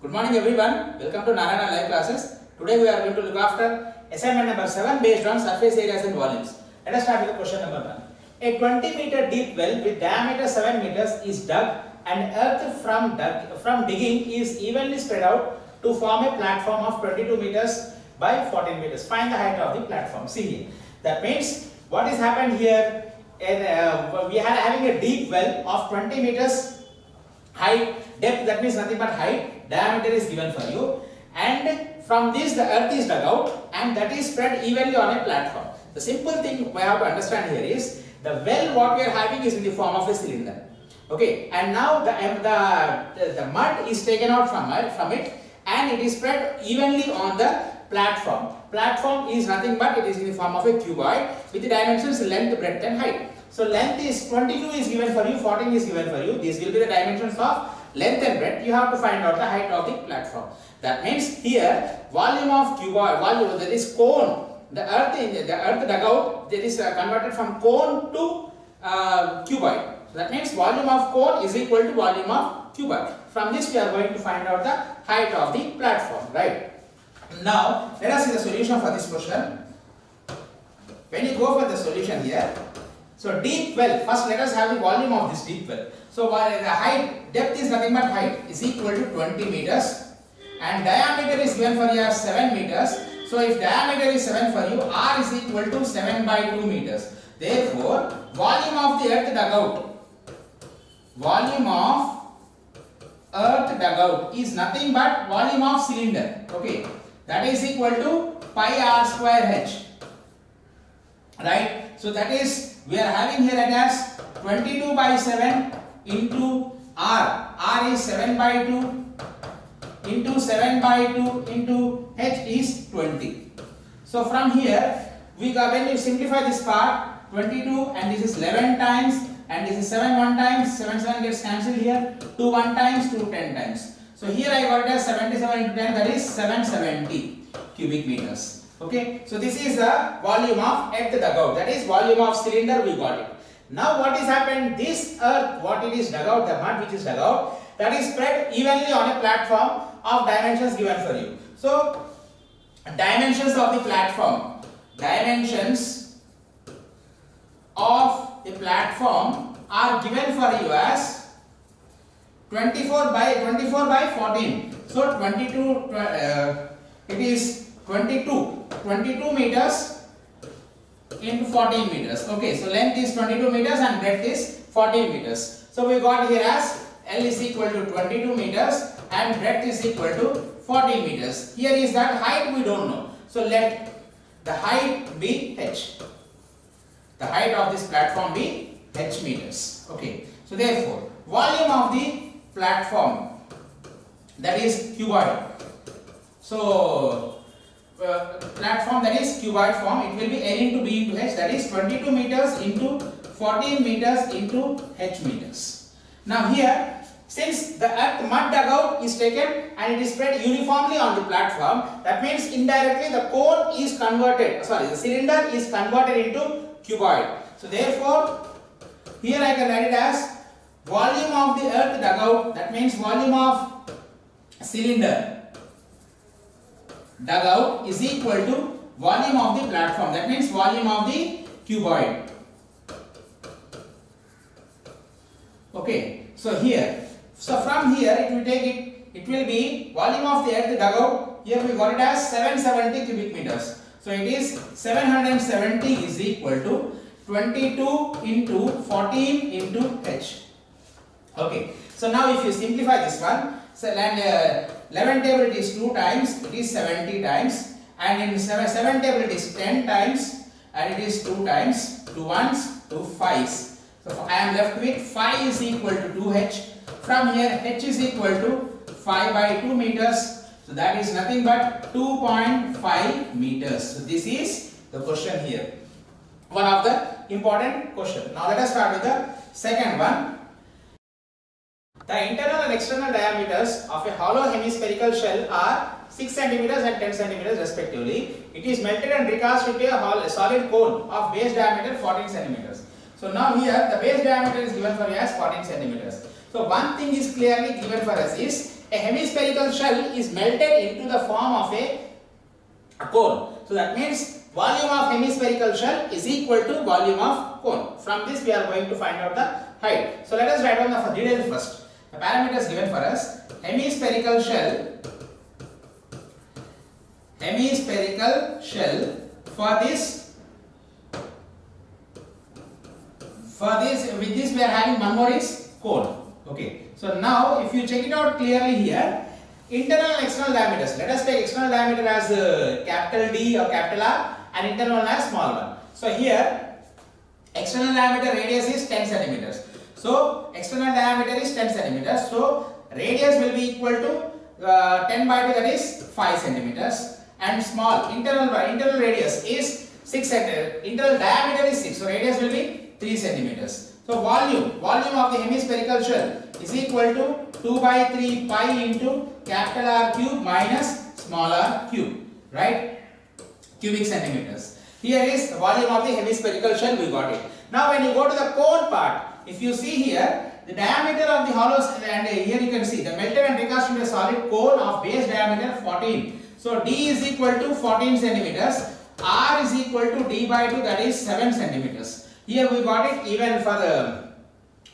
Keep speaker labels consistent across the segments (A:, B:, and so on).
A: Good morning everyone. Welcome to Narayana Live Classes. Today we are going to look after assignment number 7 based on surface areas and volumes. Let us start with the question number 1. A 20-meter deep well with diameter 7 meters is dug and earth from digging is evenly spread out to form a platform of 22 meters by 14 meters. Find the height of the platform. See here. That means what is happened here, we are having a deep well of 20 meters height, depth, that means nothing but height, diameter is given for you, and from this the earth is dug out and that is spread evenly on a platform. The simple thing we have to understand here is the well what we are having is in the form of a cylinder. Okay, and now the mud is taken out from it and it is spread evenly on the platform. Platform is nothing but it is in the form of a cuboid with the dimensions length, breadth and height. So length is 22 is given for you, 14 is given for you. These will be the dimensions of length and breadth. You have to find out the height of the platform. That means here volume of cuboid, volume, that is cone. The earth dug out, that is converted from cone to cuboid. So that means volume of cone is equal to volume of cuboid. From this we are going to find out the height of the platform, right? Now let us see the solution for this question. When you go for the solution here, so deep well, first let us have the volume of this deep well. So while the height, depth is nothing but height is equal to 20 meters and diameter is given for you as 7 meters. So if diameter is 7 for you, R is equal to 7 by 2 meters. Therefore, volume of the earth dug out, volume of earth dug out is nothing but volume of cylinder. Okay, that is equal to pi r square h. Right? So that is, we are having here as 22 by 7 into R. R is 7 by 2 into 7 by 2 into H is 20. So from here, when you simplify this part, 22 and this is 11 times and this is 7 1 times, 7 gets cancelled here, 2 1 times, 2 10 times. So here I got it as 77 into 10, that is 770 cubic meters. Okay, so this is the volume of earth dug out, that is volume of cylinder, we got it. Now what is happened, this earth, what it is dug out, the mud which is dug out, that is spread evenly on a platform of dimensions given for you. So dimensions of the platform, dimensions of the platform are given for you as 24 by 14. So 22, it is 22 meters into 14 meters. Okay, so length is 22 meters and breadth is 14 meters. So we got here as L is equal to 22 meters and breadth is equal to 14 meters. Here is that height we don't know. So let the height be h. The height of this platform be h meters. Okay, so therefore volume of the platform, that is cuboid. So platform, that is cuboid form, it will be L into B into H, that is 22 meters into 14 meters into H meters. Now here, since the earth mud dug out is taken and it is spread uniformly on the platform, that means indirectly the cone is converted, the cylinder is converted into cuboid. So therefore, here I can write it as volume of the earth dug out, that means volume of cylinder dug out is equal to volume of the platform, that means volume of the cuboid. Okay, so here, so from here it will take it will be volume of the earth dug out, here we got it as 770 cubic meters. So it is 770 is equal to 22 into 14 into H. Okay, so now if you simplify this one, so 11 table it is 2 times, it is 70 times, and in 7 table it is 10 times and it is 2 times, 2 ones, 2 5s. So I am left with 5 is equal to 2h. From here h is equal to 5 by 2 meters. So that is nothing but 2.5 meters. So this is the question here. One of the important question. Now let us start with the second one. The internal and external diameters of a hollow hemispherical shell are 6 cm and 10 cm respectively. It is melted and recast into a solid cone of base diameter 14 cm. So now here the base diameter is given for us as 14 cm. So one thing is clearly given for us is a hemispherical shell is melted into the form of a cone. So that means volume of hemispherical shell is equal to volume of cone. From this we are going to find out the height. So let us write down the details first. The parameters given for us: hemispherical shell for this with this we are having one more is cone. Okay, so now if you check it out clearly here, internal and external diameters. Let us take external diameter as capital D or capital R and internal one as small one. So here external diameter radius is 10 centimeters. So external diameter is 10 centimeters. So radius will be equal to 10 by 2, that is 5 centimeters, and small internal radius is 6 centimeters. Internal diameter is 6. So radius will be 3 centimeters. So volume of the hemispherical shell is equal to 2 by 3 pi into capital R cube minus small r cube, right? Cubic centimeters. Here is the volume of the hemispherical shell, we got it. Now when you go to the cone part, if you see here, the diameter of the hollows, and here you can see the melted and recast into a solid cone of base diameter 14. So D is equal to 14 centimeters, R is equal to D by 2, that is 7 centimeters. Here we got it, even for the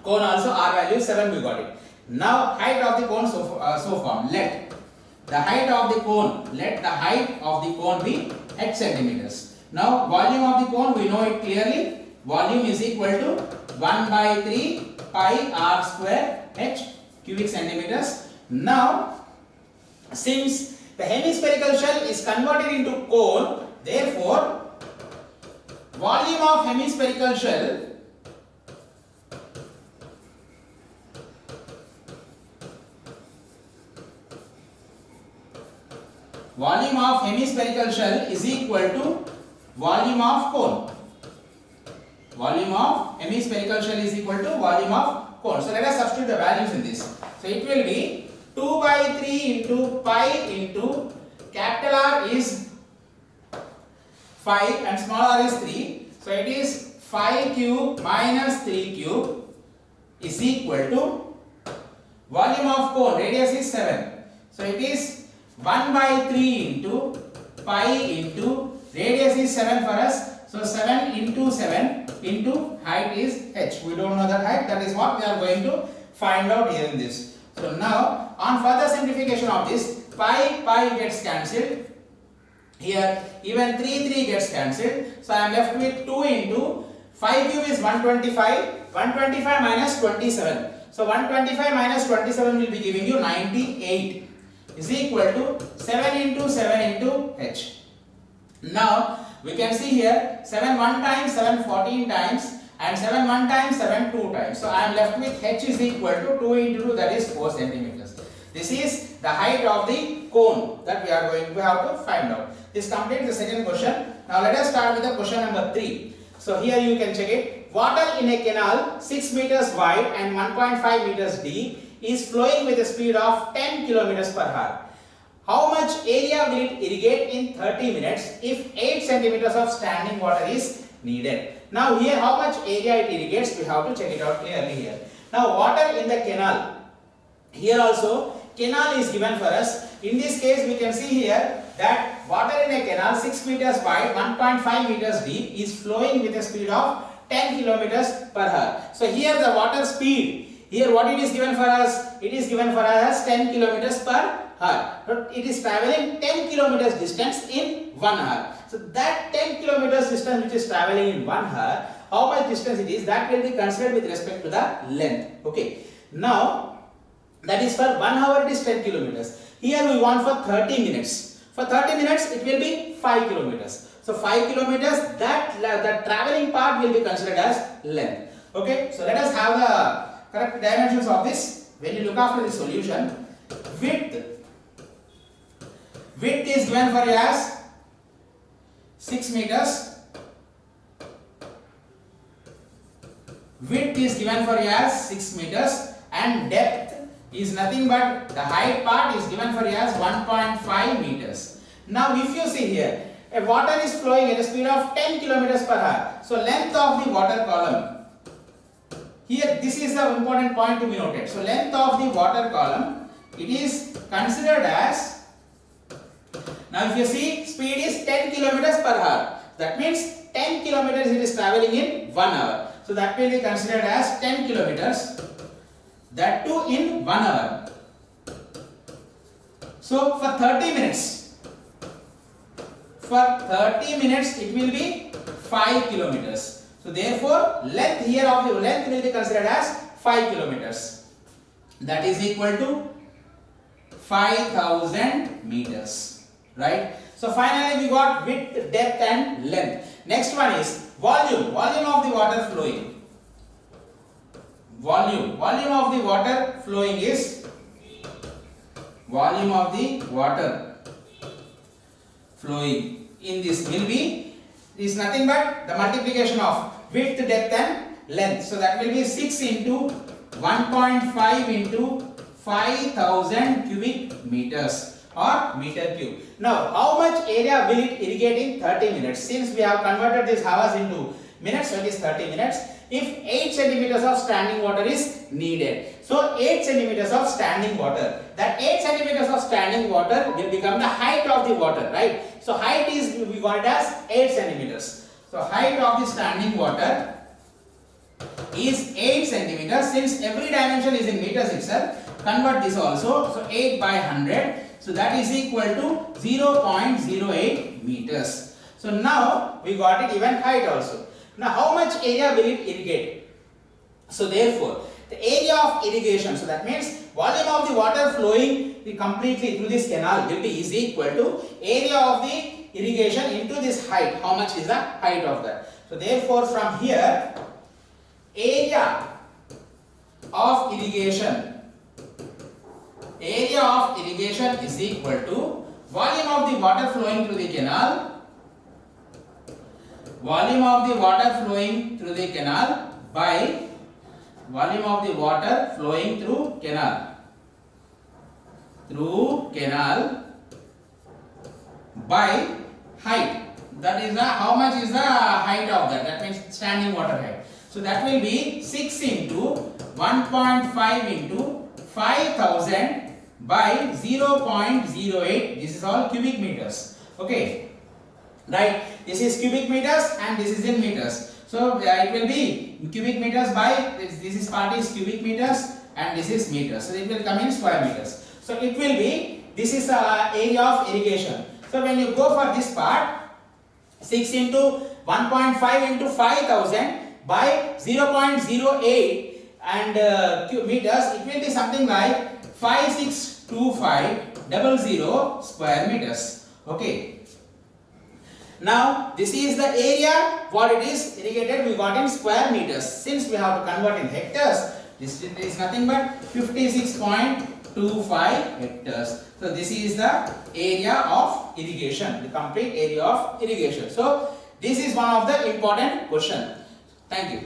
A: cone also R value 7 we got it. Now height of the cone so formed. Let the height of the cone be h centimeters. Now volume of the cone we know it clearly. Volume is equal to 1 by 3 pi r square h cubic centimeters. Now since the hemispherical shell is converted into cone, therefore volume of hemispherical shell is equal to volume of cone. Volume of hemispherical shell is equal to volume of cone. So let us substitute the values in this. So it will be 2 by 3 into pi into capital R is 5 and small r is 3. So it is 5 cube minus 3 cube is equal to volume of cone, radius is 7. So it is 1 by 3 into pi into radius is 7 for us. So 7 into 7 into height is h. We don't know that height. That is what we are going to find out here in this. So now on further simplification of this, pi gets cancelled. Here even 3 gets cancelled. So I am left with 2 into 5 cube is 125. 125 minus 27. So 125 minus 27 will be giving you 98 is equal to 7 into 7 into h. Now we can see here 7 1 times, 7 14 times, and 7 1 times, 7 2 times. So I am left with h is equal to 2 into 2, that is 4 centimeters. This is the height of the cone that we are going to have to find out. This completes the second question. Now let us start with the question number 3. So here you can check it. Water in a canal 6 meters wide and 1.5 meters deep is flowing with a speed of 10 kilometers per hour. How much area will it irrigate in 30 minutes if 8 centimeters of standing water is needed? Now here how much area it irrigates, we have to check it out clearly here. Now water in the canal. Here also canal is given for us. In this case we can see here that water in a canal 6 meters wide, 1.5 meters deep is flowing with a speed of 10 kilometers per hour. So here the water speed, here what it is given for us? It is given for us as 10 kilometers per hour. But it is traveling 10 kilometers distance in 1 hour. So that 10 kilometers distance which is traveling in 1 hour, how much distance it is, that will be considered with respect to the length. Okay. Now that is for 1 hour it is 10 kilometers. Here we want for 30 minutes. For 30 minutes it will be 5 kilometers. So 5 kilometers, that the traveling part will be considered as length. Okay. So let us have the correct dimensions of this. When you look after the solution, width is given for you as 6 meters. Width is given for you as 6 meters and depth is nothing but the height part is given for you as 1.5 meters. Now if you see here, a water is flowing at a speed of 10 kilometers per hour. So length of the water column, here this is the important point to be noted. So length of the water column it is considered as, now if you see speed is 10 kilometers per hour, that means 10 kilometers it is traveling in 1 hour. So that will be considered as 10 kilometers, that too in 1 hour. So for 30 minutes, it will be 5 kilometers. So therefore length here of the length will be considered as 5 kilometers. That is equal to 5000 meters, right? So finally we got width, depth and length. Next one is volume of the water flowing. Volume of the water flowing is, volume of the water flowing in this will be, is nothing but the multiplication of width, depth and length. So that will be 6 into 1.5 into 5000 cubic meters or meter cube. Now how much area will it irrigate in 30 minutes? Since we have converted this hours into minutes, so it is 30 minutes. If 8 centimeters of standing water is needed, so 8 centimeters of standing water, that 8 centimeters of standing water will become the height of the water, right? So height is, we got it as 8 centimeters. So height of the standing water is 8 centimeters. Since every dimension is in meters itself, convert this also. So 8 by 100. So that is equal to 0.08 meters. So now we got it even height also. Now how much area will it irrigate? So therefore the area of irrigation, so that means volume of the water flowing completely through this canal will be is equal to area of the irrigation into this height. How much is the height of that? So therefore from here, area of irrigation is equal to volume of the water flowing through the canal, by volume of the water flowing through canal by height. That is how much is the height of that? That means standing water height. So that will be 6 into 1.5 into 5000 by 0.08. This is all cubic meters. Okay, right? This is cubic meters and this is in meters. So it will be cubic meters by this part is cubic meters and this is meters. So it will come in square meters. So it will be, this is area of irrigation. So when you go for this part, 6 into 1.5 into 5000 by 0.08 and meters, it will be something like 562500 square meters. Okay. Now this is the area what it is irrigated, we got in square meters. Since we have to convert in hectares, this is nothing but 56.25 hectares. So this is the area of irrigation, the complete area of irrigation. So this is one of the important question. Thank you.